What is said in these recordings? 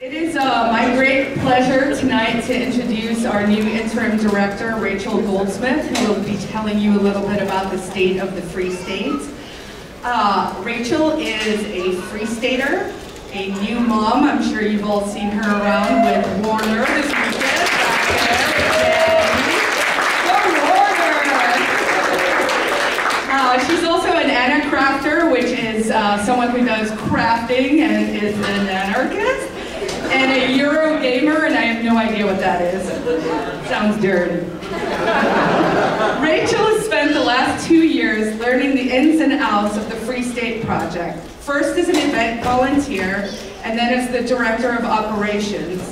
It is my great pleasure tonight to introduce our new interim director, Rachel Goldsmith, who will be telling you a little bit about the state of the Free State. Rachel is a Free Stater, a new mom. I'm sure you've all seen her around with Warner this weekend. She's also an anarcrafter, which is someone who does crafting and is an anarchist, and a Euro gamer, and I have no idea what that is. Sounds dirty. Rachel has spent the last 2 years learning the ins and outs of the Free State Project, first as an event volunteer, and then as the director of operations.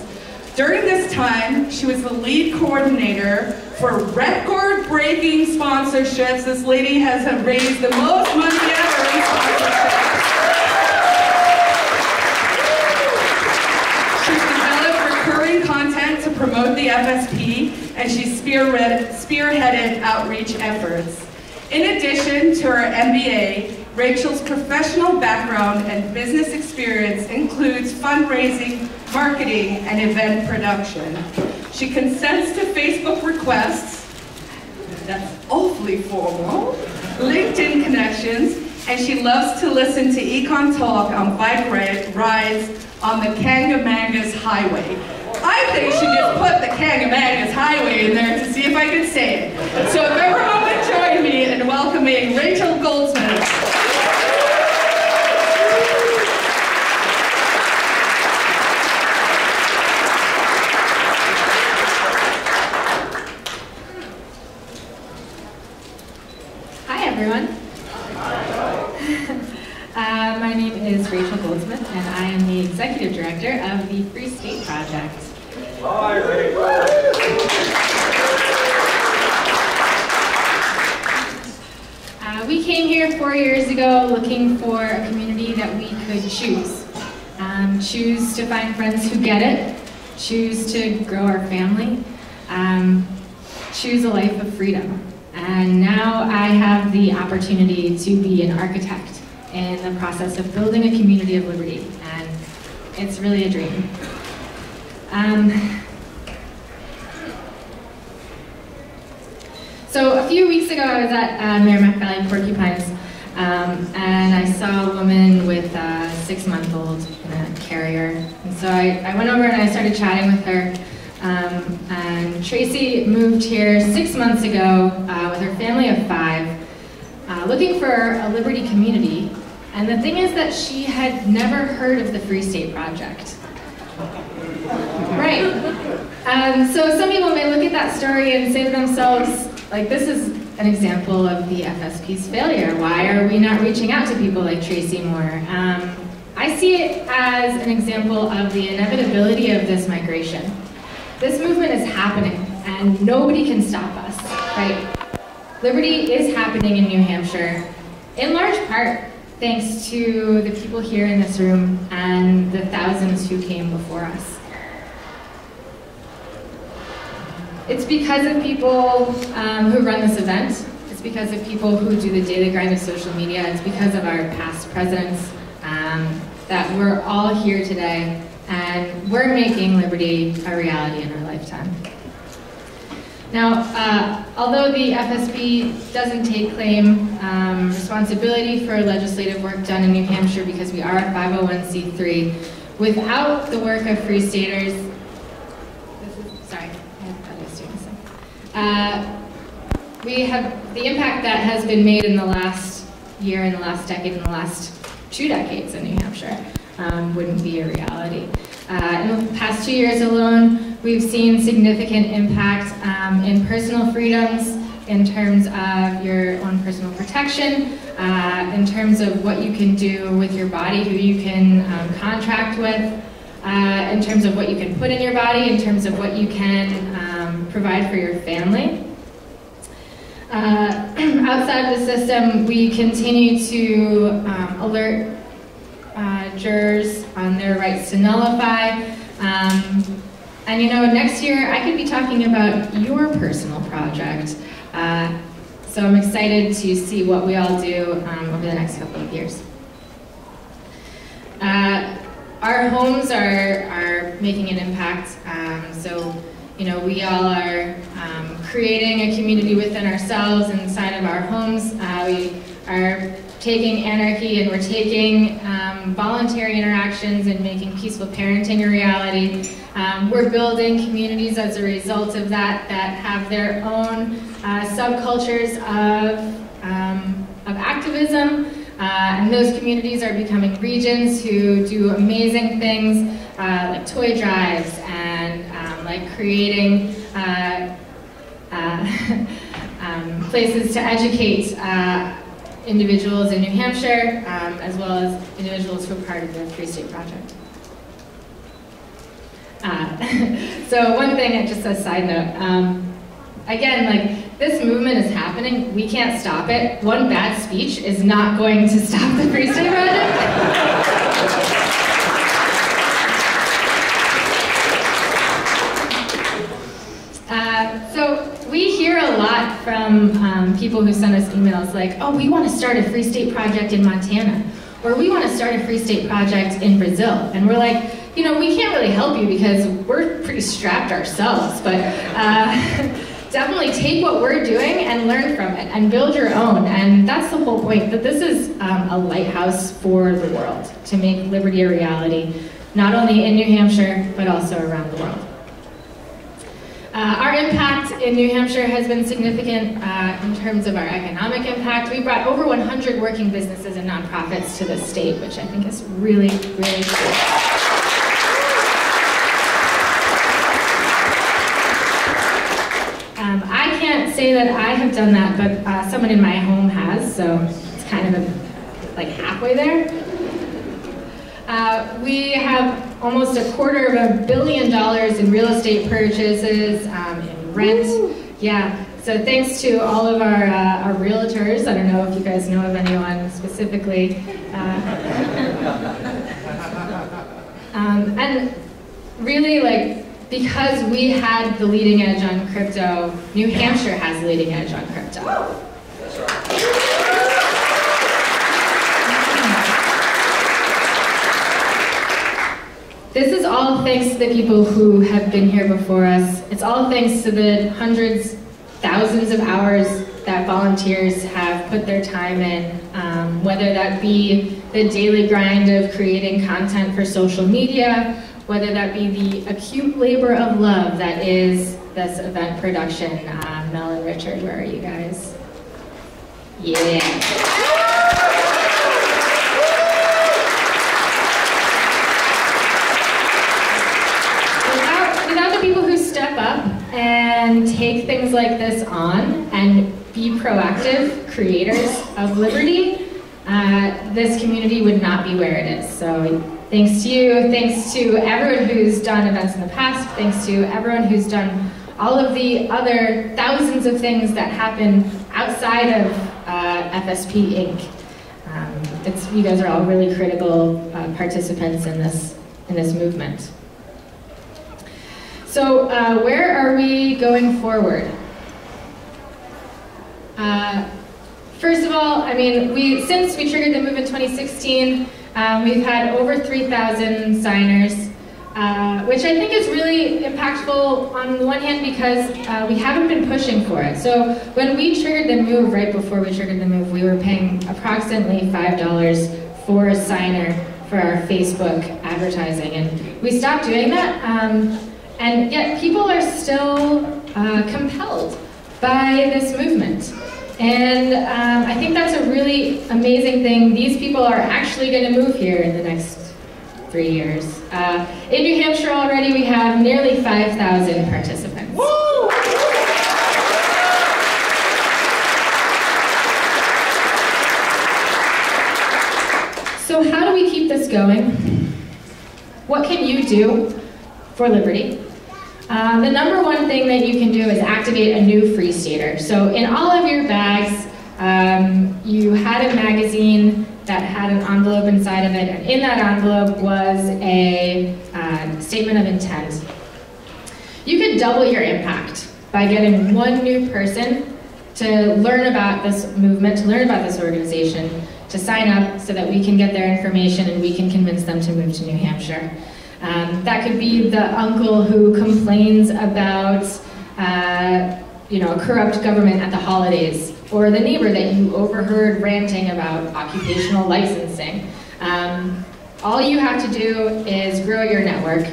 During this time, she was the lead coordinator for record-breaking sponsorships. This lady has raised the most money ever in sponsorships. She's developed recurring content to promote the FSP, and she's spearheaded outreach efforts. In addition to her MBA, Rachel's professional background and business experience includes fundraising, marketing, and event production. She consents to Facebook requests, that's awfully formal, LinkedIn connections, and she loves to listen to Econ Talk on bike rides on the Kangamangas Highway. I think she just put the Kangamangas Highway in there to see if I could say it. So if everyone would join me in welcoming Rachel Goldsmith. Everyone. My name is Rachel Goldsmith, and I am the Executive Director of the Free State Project. Hi, Rachel. We came here 4 years ago looking for a community that we could choose. Choose to find friends who get it, choose to grow our family, choose a life of freedom. And now I have the opportunity to be an architect in the process of building a community of liberty, and it's really a dream. So a few weeks ago I was at Merrimack Valley Porcupines, and I saw a woman with a 6-month-old in a carrier. And so I went over and I started chatting with her. And Tracy moved here 6 months ago with her family of 5, looking for a liberty community. And the thing is that she had never heard of the Free State Project. Right. So some people may look at that story and say to themselves, like, this is an example of the FSP's failure. Why are we not reaching out to people like Tracy more? I see it as an example of the inevitability of this migration. This movement is happening, and nobody can stop us, right? Liberty is happening in New Hampshire, in large part thanks to the people here in this room and the thousands who came before us. It's because of people who run this event. It's because of people who do the daily grind of social media. It's because of our past presidents that we're all here today. And we're making liberty a reality in our lifetime. Now, although the FSP doesn't take claim responsibility for legislative work done in New Hampshire because we are a 501c3, without the work of Free Staters, we have the impact that has been made in the last year, in the last decade, in the last 2 decades in New Hampshire. Wouldn't be a reality. In the past 2 years alone, we've seen significant impact in personal freedoms, in terms of your own personal protection, in terms of what you can do with your body, who you can contract with, in terms of what you can put in your body, in terms of what you can provide for your family. Outside of the system, we continue to alert jurors on their rights to nullify. And you know, next year I could be talking about your personal project. So I'm excited to see what we all do over the next couple of years. our homes are making an impact. So, we all are creating a community within ourselves inside of our homes. We are taking anarchy and we're taking voluntary interactions and making peaceful parenting a reality. We're building communities as a result of that have their own subcultures of activism, and those communities are becoming regions who do amazing things like toy drives and like creating places to educate individuals in New Hampshire, as well as individuals who are part of the Free State Project. So one thing, just a side note, again, like this movement is happening, we can't stop it. One bad speech is not going to stop the Free State Project. So we hear a lot from people who send us emails like, oh, we want to start a Free State Project in Montana, or we want to start a Free State Project in Brazil. And we're like, we can't really help you because we're pretty strapped ourselves, but definitely take what we're doing and learn from it and build your own. And that's the whole point, that this is a lighthouse for the world to make liberty a reality, not only in New Hampshire, but also around the world. Our impact in New Hampshire has been significant in terms of our economic impact. We brought over 100 working businesses and nonprofits to the state, which I think is really, really cool. I can't say that I have done that, but someone in my home has, so it's kind of like halfway there. We have almost $250 million in real estate purchases, in rent. Woo. Yeah, so thanks to all of our realtors. I don't know if you guys know of anyone specifically. And really, like, because we had the leading edge on crypto, New Hampshire has the leading edge on crypto. That's right. This is all thanks to the people who have been here before us. It's all thanks to the hundreds, thousands of hours that volunteers have put their time in, whether that be the daily grind of creating content for social media, whether that be the acute labor of love that is this event production. Mel and Richard, where are you guys? Yeah. Step up and take things like this on and be proactive creators of liberty, this community would not be where it is. So thanks to you, thanks to everyone who's done events in the past, thanks to everyone who's done all of the other thousands of things that happen outside of FSP Inc. You guys are all really critical participants in this movement. So where are we going forward? First of all, I mean, since we triggered the move in 2016, we've had over 3,000 signers, which I think is really impactful on the one hand because we haven't been pushing for it. So when we triggered the move, right before we triggered the move, we were paying approximately $5 for a signer for our Facebook advertising, and we stopped doing that. And yet people are still compelled by this movement. And I think that's a really amazing thing. These people are actually going to move here in the next 3 years. In New Hampshire already we have nearly 5,000 participants. Woo! So how do we keep this going? What can you do for liberty? The number one thing that you can do is activate a new Free Stater. So in all of your bags, you had a magazine that had an envelope inside of it, and in that envelope was a statement of intent. You could double your impact by getting one new person to learn about this movement, to learn about this organization, to sign up so that we can get their information and we can convince them to move to New Hampshire. That could be the uncle who complains about a corrupt government at the holidays, or the neighbor that you overheard ranting about occupational licensing. All you have to do is grow your network,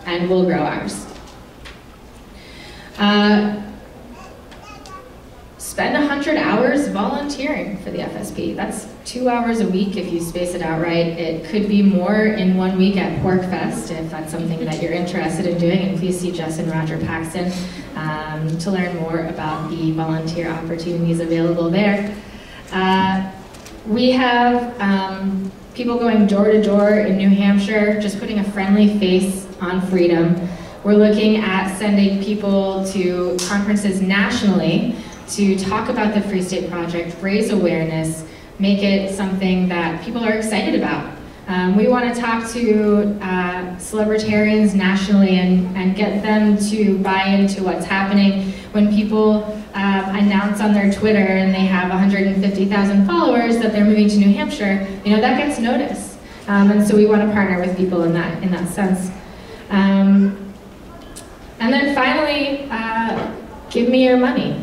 and we'll grow ours. Spend 100 hours volunteering for the FSP. That's 2 hours a week if you space it out right. It could be more in 1 week at PorkFest if that's something that you're interested in doing. And please see Jess and Roger Paxton to learn more about the volunteer opportunities available there. We have people going door to door in New Hampshire, just putting a friendly face on freedom. We're looking at sending people to conferences nationally to talk about the Free State Project, raise awareness, make it something that people are excited about. We want to talk to celebritarians nationally and get them to buy into what's happening. When people announce on their Twitter and they have 150,000 followers that they're moving to New Hampshire, that gets noticed. And so we want to partner with people in that sense. And then finally, give me your money.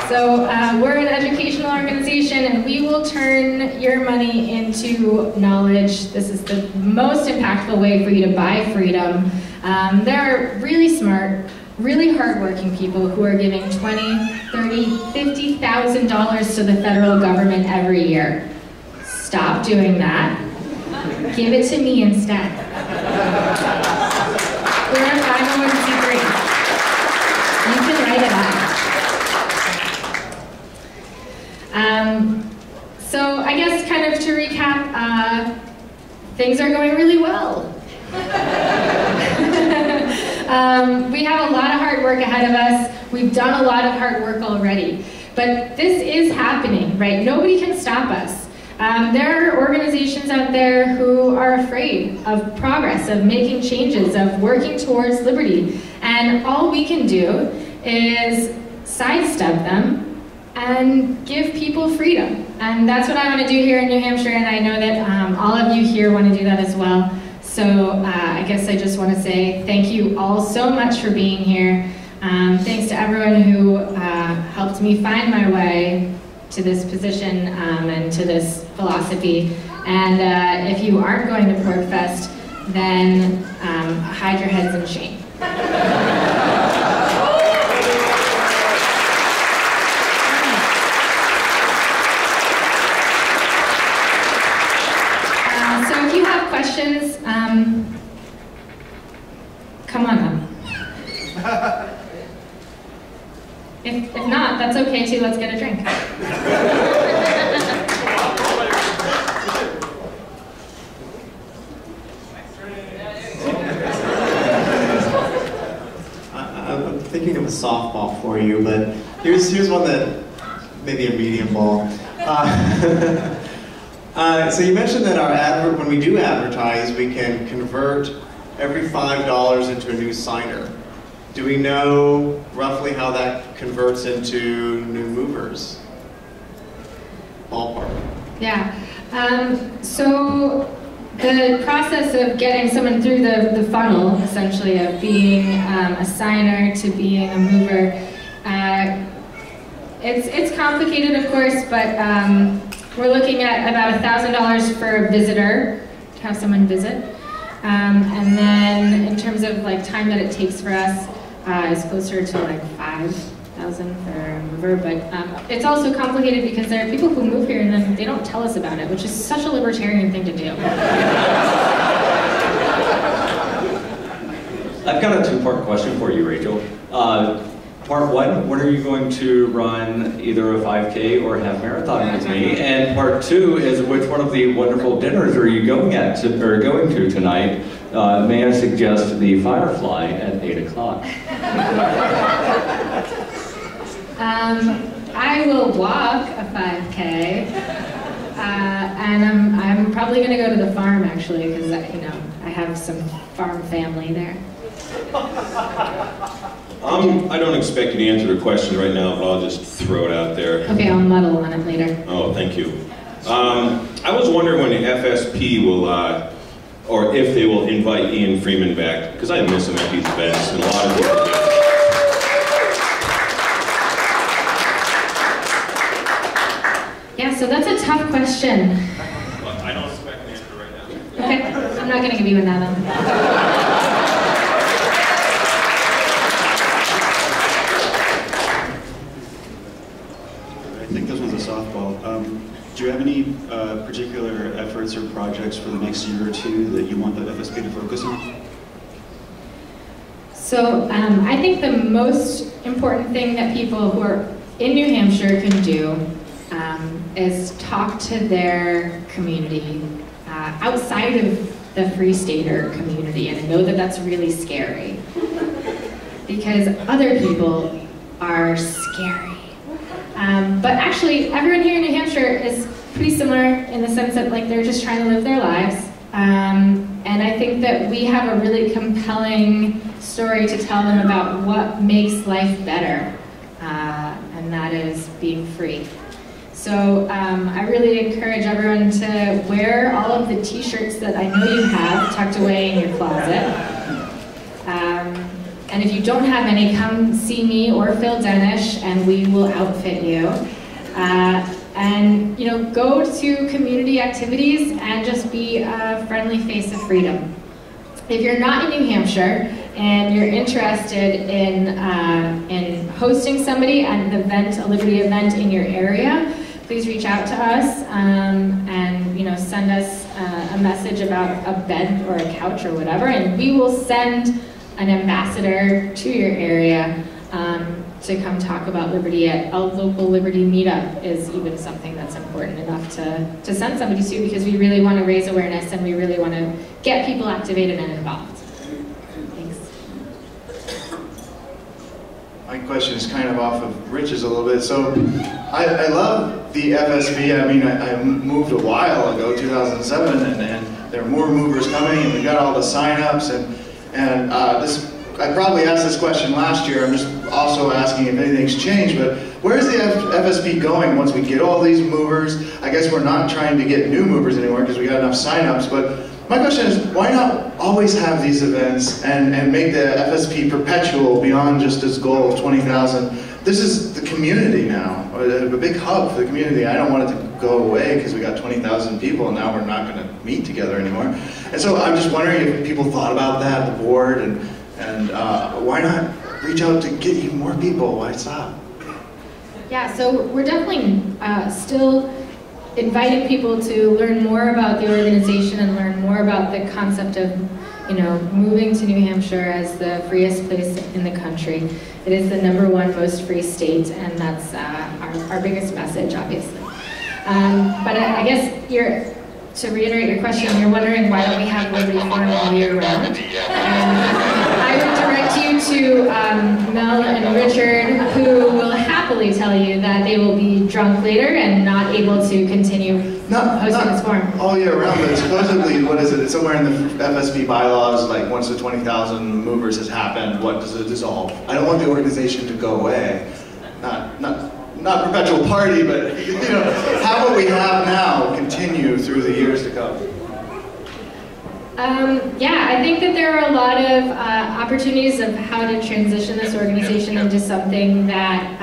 So we're an educational organization, and we will turn your money into knowledge. This is the most impactful way for you to buy freedom. There are really smart, really hardworking people who are giving $20,000, $30,000, $50,000 to the federal government every year. Stop doing that. Give it to me instead. We're a 501c3. You can write it up. So I guess kind of to recap, things are going really well. We have a lot of hard work ahead of us. We've done a lot of hard work already. But this is happening, right? Nobody can stop us. There are organizations out there who are afraid of progress, of making changes, of working towards liberty. And all we can do is sidestep them and give people freedom. And that's what I want to do here in New Hampshire, and I know that all of you here want to do that as well. So I guess I just want to say thank you all so much for being here. Thanks to everyone who helped me find my way to this position and to this philosophy. And if you aren't going to PorkFest, then hide your heads in shame. So if you have questions, come on up. If not, that's okay too, let's get a drink. I'm thinking of a softball for you, but here's one that maybe a medium ball. So you mentioned that when we do advertise, we can convert every $5 into a new signer. Do we know roughly how that converts into new movers? Ballpark. Yeah. So the process of getting someone through the funnel, essentially, of being a signer to being a mover, it's complicated, of course, but we're looking at about $1,000 for a visitor, to have someone visit. And then in terms of time that it takes for us, is closer to $5,000 for a mover, but it's also complicated because there are people who move here and then they don't tell us about it, which is such a libertarian thing to do. I've got a two-part question for you, Rachel. Part one, when are you going to run either a 5K or a half marathon with me? And part two is, which one of the wonderful dinners are you going to tonight? May I suggest the Firefly at 8 o'clock? I will walk a 5K, and I'm probably going to go to the farm actually, because I have some farm family there. I don't expect you to answer the question right now, but I'll just throw it out there. Okay, I'll muddle on it later. Oh, thank you. I was wondering when the FSP will, or if they will invite Ian Freeman back, because I miss him at these events, and a lot of people do. Yeah, so that's a tough question. But I don't expect an answer right now. Okay, I'm not going to give you another. I think this one's a softball. Do you have any particular efforts or projects for the next year or two that you want the FSP to focus on? So I think the most important thing that people who are in New Hampshire can do is talk to their community outside of the Free Stater community, and I know that that's really scary because other people are scary. But actually, everyone here in New Hampshire is pretty similar in the sense that like they're just trying to live their lives. And I think that we have a really compelling story to tell them about what makes life better, and that is being free. So I really encourage everyone to wear all of the t-shirts that I know you have tucked away in your closet. And if you don't have any, come see me or Phil Denish and we will outfit you. And you know, go to community activities and just be a friendly face of freedom. If you're not in New Hampshire and you're interested in hosting somebody at an event, a Liberty event in your area, please reach out to us and you know, send us a message about a bed or a couch or whatever, and we will send an ambassador to your area to come talk about Liberty at a local Liberty meetup is even something that's important enough to send somebody to, because we really want to raise awareness and we really want to get people activated and involved. Thanks. My question is kind of off of Rich's a little bit. So I love the FSP. I mean, I moved a while ago, 2007, and there are more movers coming, and we got all the sign-ups, and I probably asked this question last year. I'm just also asking if anything's changed, but where's the FSP going once we get all these movers? I guess we're not trying to get new movers anymore because we got enough sign-ups, but my question is, why not always have these events and make the FSP perpetual beyond just this goal of 20,000? This is the community now, a big hub for the community. I don't want it to go away because we got 20,000 people and now we're not going to meet together anymore. And so I'm just wondering if people thought about that, the board, and why not reach out to get even more people? Why stop? Yeah, so we're definitely still inviting people to learn more about the organization and learn more about the concept of, you know, moving to New Hampshire as the freest place in the country. It is the #1 most free state, and that's our biggest message, obviously. But I guess to reiterate your question, you're wondering why don't we have Liberty Forum all year round? I would direct you to Mel and Richard, who will happily tell you that they will be drunk later and not able to continue hosting this forum. All year round, but supposedly, what is it? It's somewhere in the FSP bylaws, like once the 20,000 movers has happened, what does it dissolve? I don't want the organization to go away. Not perpetual party, but you know, have what we have now continue through the years to come. Yeah, I think that there are a lot of opportunities of how to transition this organization into something that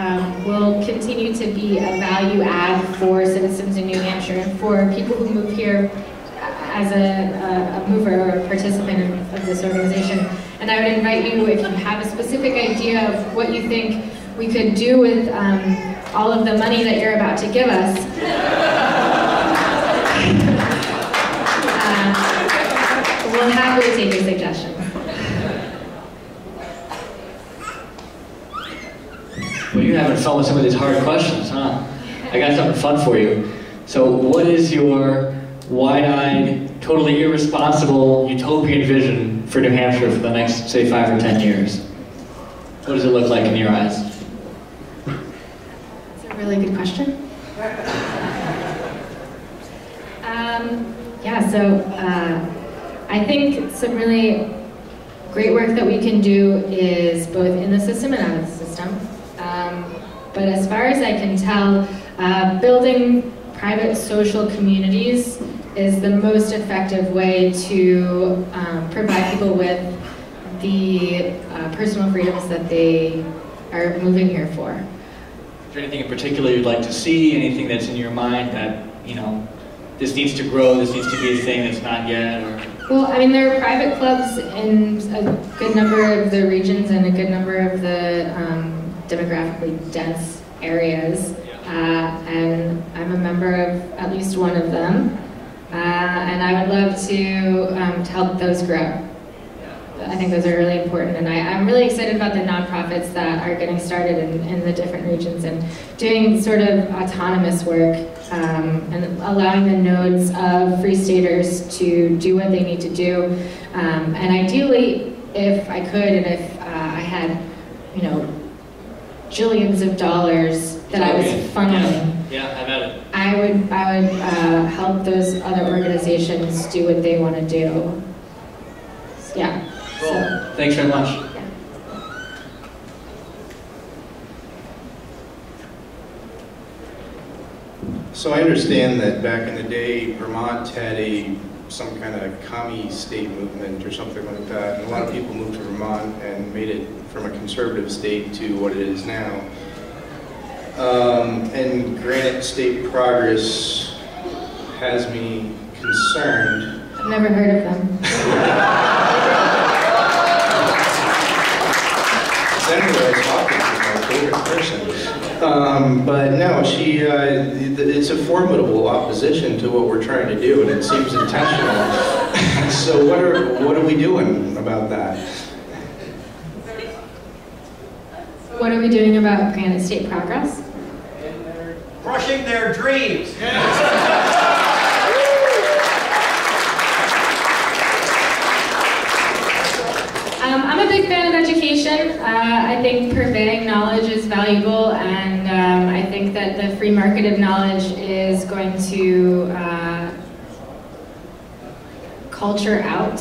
will continue to be a value add for citizens in New Hampshire and for people who move here as a mover or a participant of this organization. And I would invite you, if you have a specific idea of what you think we could do with all of the money that you're about to give us, we'll happily take your suggestions. Well, you're having fun with some of these hard questions, huh? I got something fun for you. So what is your wide-eyed, totally irresponsible, utopian vision for New Hampshire for the next, say, 5 or 10 years? What does it look like in your eyes? That's a really good question. I think some really great work that we can do is both in the system and out of the system. But as far as I can tell, building private social communities is the most effective way to provide people with the personal freedoms that they are moving here for. Is there anything in particular you'd like to see? Anything that's in your mind that, you know, this needs to grow, this needs to be a thing that's not yet? Or... Well, I mean, there are private clubs in a good number of the regions and a good number of the demographically dense areas. And I'm a member of at least one of them. And I would love to help those grow. I think those are really important, and I'm really excited about the nonprofits that are getting started in the different regions and doing sort of autonomous work and allowing the nodes of Free Staters to do what they need to do. And ideally, if I could, and if I had, you know, jillions of dollars that I was funneling, yeah, I bet it. I would help those other organizations do what they want to do. Yeah. Cool. So, thanks very much. yeah. So I understand that back in the day, Vermont had some kind of commie state movement or something like that, and a lot of people moved to Vermont and made it from a conservative state to what it is now. And granted, state progress has me concerned. I've never heard of them. Senator I was talking to, my favorite person. But no, it's a formidable opposition to what we're trying to do, and it seems intentional. So what are we doing about that? What are we doing about granted state progress? Crushing their dreams. I'm a big fan of education. I think purveying knowledge is valuable, and I think that the free market of knowledge is going to culture out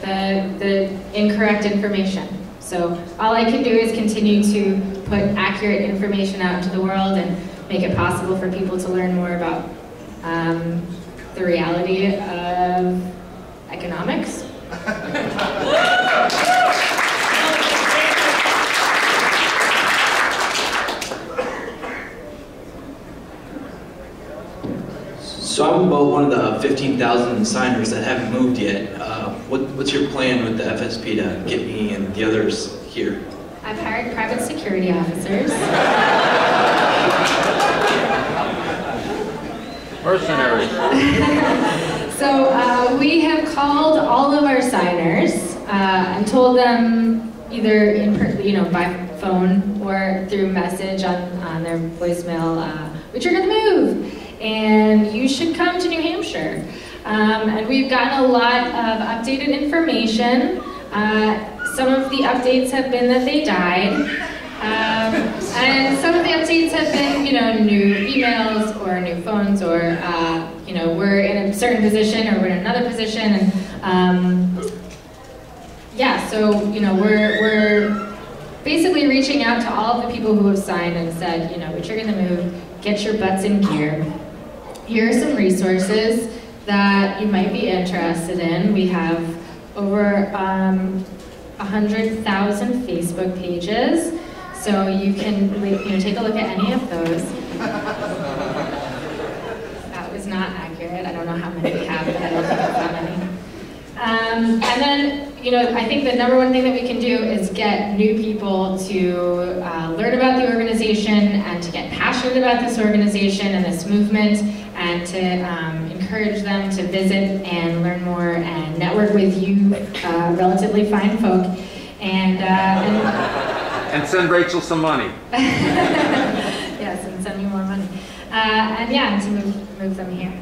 the incorrect information. So all I can do is continue to put accurate information out into the world and make it possible for people to learn more about the reality of economics. So I'm about one of the 15,000 signers that haven't moved yet. What's your plan with the FSP to get me and the others here? I've hired private security officers. Mercenaries. So we have called all of our signers and told them either by phone or through message on their voicemail, we triggered the move, and you should come to New Hampshire. And we've gotten a lot of updated information. Some of the updates have been that they died, and some of the updates have been, new emails or new phones, or we're in a certain position or we're in another position, and so we're basically reaching out to all of the people who have signed and said, we triggered the move, get your butts in gear. Here are some resources that you might be interested in. We have over 100,000 Facebook pages, so you can take a look at any of those. That was not accurate. I don't know how many we have, but I don't think it's that many. And then, I think the number one thing that we can do is get new people to learn about the organization and to get passionate about this organization and this movement, and to encourage them to visit and learn more and network with you relatively fine folk, and send Rachel some money. Yes, and send me more money, and to move them here.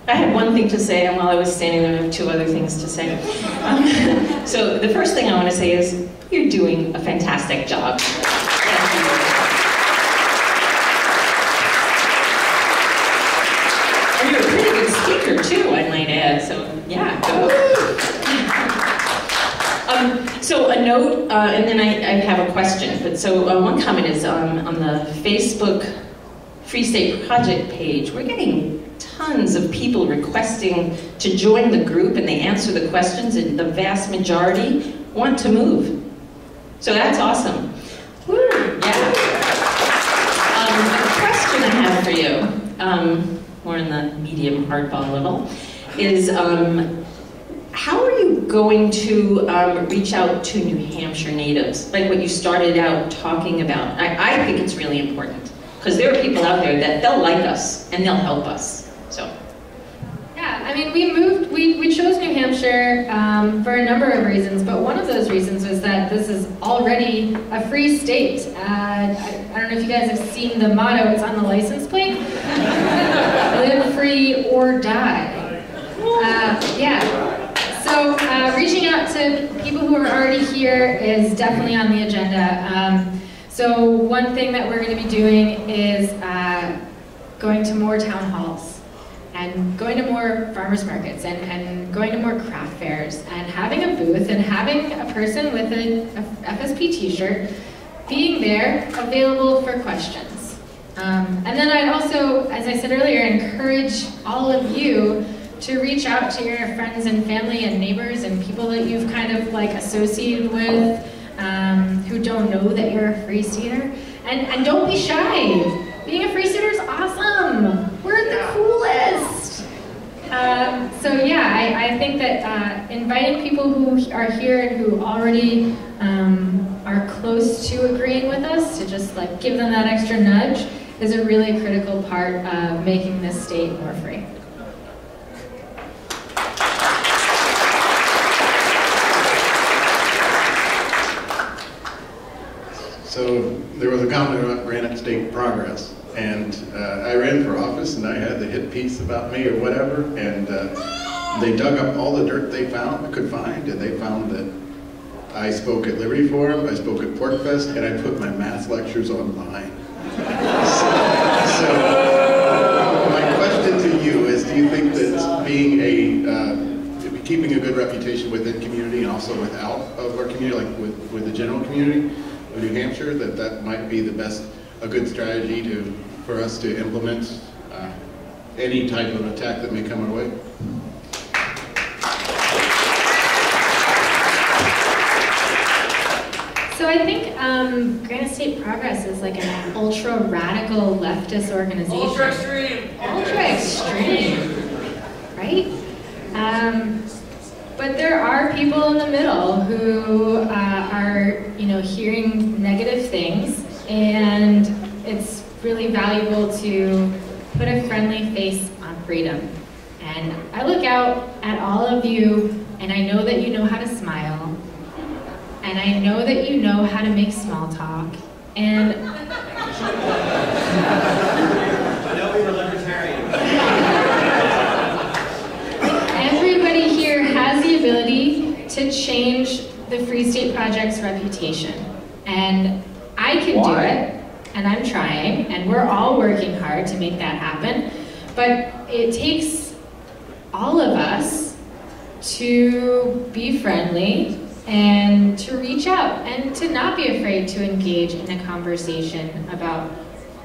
I had one thing to say, and while I was standing there, I have two other things to say. So the first thing I want to say is, you're doing a fantastic job. And you're a pretty good speaker too, I might add, so yeah, go. So a note, and then I have a question. But so one comment is on the Facebook Free State Project page, we're getting tons of people requesting to join the group, and they answer the questions, and the vast majority want to move. So that's awesome. Woo, yeah. The question I have for you, more in the medium hardball level, is how are you going to reach out to New Hampshire natives? Like what you started out talking about. I think it's really important, because there are people out there that they'll like us and they'll help us. So. Yeah, I mean, we chose New Hampshire for a number of reasons, but one of those reasons was that this is already a free state. I don't know if you guys have seen the motto, it's on the license plate. Live free or die. Yeah. So reaching out to people who are already here is definitely on the agenda. So one thing that we're going to be doing is going to more town halls and going to more farmers markets and going to more craft fairs and having a booth and having a person with a FSP t-shirt being there available for questions. And then I'd also, as I said earlier, encourage all of you to reach out to your friends and family and neighbors and people that you've kind of like associated with who don't know that you're a free stater. And don't be shy. Being a free stater is awesome. We're the coolest. So yeah, I think that inviting people who are here and who already are close to agreeing with us, to just like give them that extra nudge, is a really critical part of making this state more free. So there was a comment about Granite State progress, and I ran for office and I had the hit piece about me or whatever, and they dug up all the dirt they could find, and they found that I spoke at Liberty Forum, I spoke at Porkfest, and I put my math lectures online. So my question to you is, do you think that being keeping a good reputation within community and also without of our community, like with the general community of New Hampshire, that might be a good strategy for us to implement any type of attack that may come our way? So I think Granite State Progress is like an ultra-radical leftist organization. Ultra-extreme! Ultra-extreme, right? But there are people in the middle who are, hearing negative things, and it's really valuable to put a friendly face on freedom. And I look out at all of you, and I know that you know how to smile, and I know that you know how to make small talk, and everybody here has the ability to change the Free State Project's reputation. And I can do it, and I'm trying, and we're all working hard to make that happen. But it takes all of us to be friendly and to reach out and to not be afraid to engage in a conversation about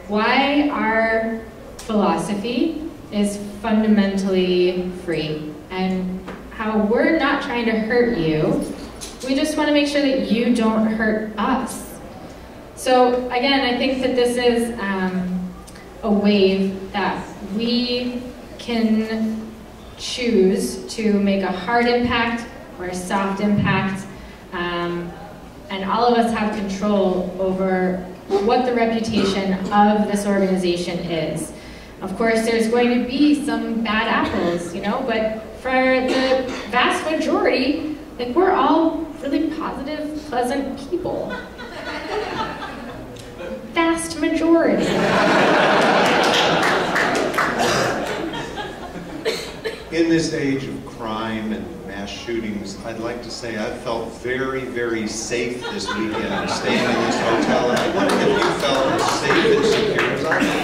why our philosophy is fundamentally free and how we're not trying to hurt you. We just want to make sure that you don't hurt us. So again, I think that this is a wave that we can choose to make a hard impact or a soft impact, and all of us have control over what the reputation of this organization is. Of course, there's going to be some bad apples, but for the vast majority, like, we're all really positive, pleasant people. Vast majority. In this age of crime and mass shootings, I'd like to say I felt very, very safe this weekend staying in this hotel, and I wonder if you felt as safe and secure as I did.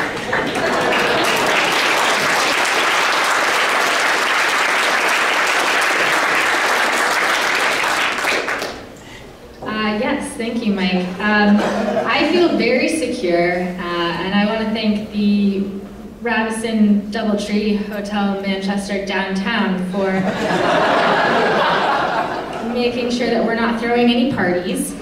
you, Mike. I feel very secure, and I want to thank the Radisson Doubletree Hotel Manchester downtown for making sure that we're not throwing any parties.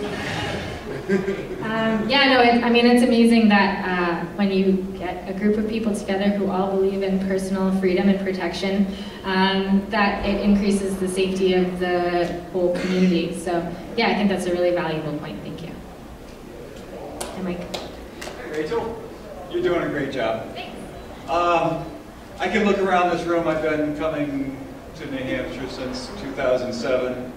I mean, it's amazing that when you get a group of people together who all believe in personal freedom and protection, that it increases the safety of the whole community. So, yeah, I think that's a really valuable point. Thank you. And Mike. Rachel, you're doing a great job. Thanks. I can look around this room. I've been coming to New Hampshire since 2007,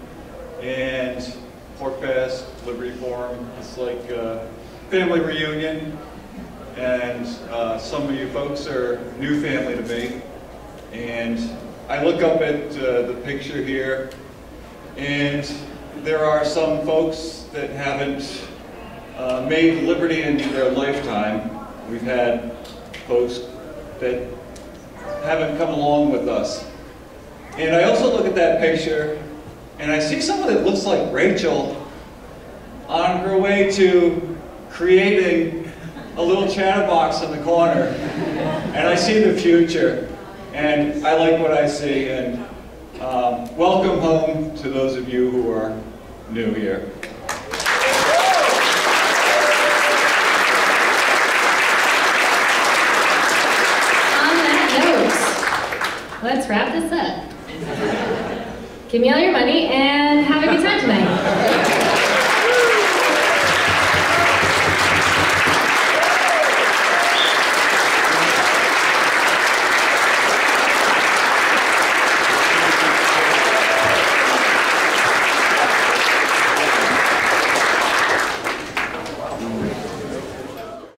and Pork Fest, Liberty Forum, it's like a family reunion, and some of you folks are new family to me. And I look up at the picture here, and there are some folks that haven't made liberty in their lifetime. We've had folks that haven't come along with us. And I also look at that picture, and I see someone that looks like Rachel on her way to creating a little chatterbox in the corner. And I see the future, and I like what I see, and welcome home to those of you who are new here. On that note, let's wrap this up. Give me all your money and have a good time tonight.